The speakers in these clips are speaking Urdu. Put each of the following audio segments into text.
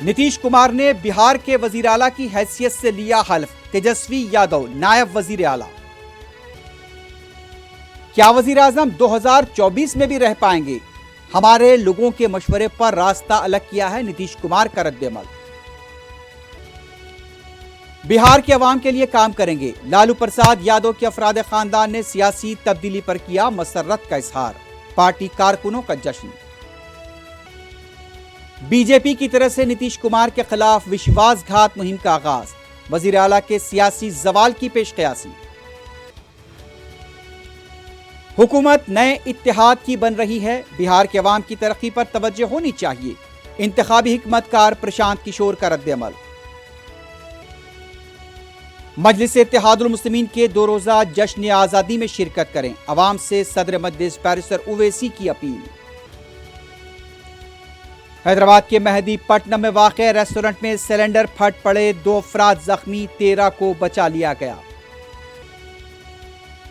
نتیش کمار نے بہار کے وزیر اعلیٰ کی حیثیت سے لیا حلف، تیجسوی یادو نائب وزیر اعلیٰ۔ کیا وزیر اعظم 2024 میں بھی رہ پائیں گے؟ ہمارے لوگوں کے مشورے پر راستہ الگ کیا ہے نتیش کمار کا رد عمل۔ بہار کے عوام کے لیے کام کریں گے، لالو پرساد یادو کے افراد خاندان نے سیاسی تبدیلی پر کیا مسرت کا اظہار، پارٹی کارکنوں کا جشن۔ بی جے پی کی طرف سے نتیش کمار کے خلاف وشواس گھات مہم کا آغاز، وزیر اعلیٰ کے سیاسی زوال کی پیش قیاسی۔ حکومت نئے اتحاد کی بن رہی ہے، بہار کے عوام کی ترقی پر توجہ ہونی چاہیے، انتخابی حکمت کار پرشانت کشور کا رد عمل۔ مجلس اتحاد المسلمین کے 2 روزہ جشن آزادی میں شرکت کریں، عوام سے صدر مجلس بیرسٹر اویسی کی اپیل۔ حیدرآباد کے مہدی پٹنم میں واقع ریسٹورنٹ میں سلنڈر پھٹ پڑے، 2 افراد زخمی، 13 کو بچا لیا گیا۔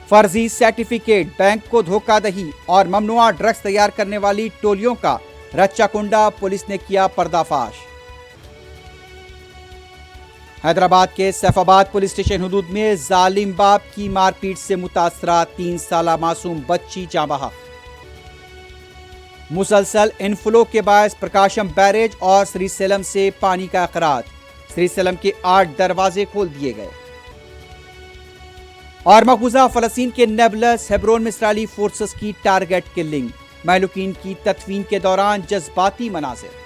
فرضی سرٹیفکیٹ، بینک کو دھوکہ دہی اور ممنوعہ ڈرگز تیار کرنے والی ٹولیوں کا رچہ کنڈا، پولیس نے کیا پردہ فاش۔ حیدرآباد کے سیف آباد پولیس اسٹیشن حدود میں ظالم باپ کی مار پیٹ سے متاثرہ 3 سالہ معصوم بچی جاں بحق۔ مسلسل انفلو کے باعث پرکاشم بیریج اور سری سیلم سے پانی کا اخراج، سری سیلم کے 8 دروازے کھول دیے گئے۔ اور مقبوضہ فلسطین کے نیبلس ہیبرون میں اسرائیلی فورسز کی ٹارگٹ کلنگ، مہلوکین کی تدفین کے دوران جذباتی مناظر۔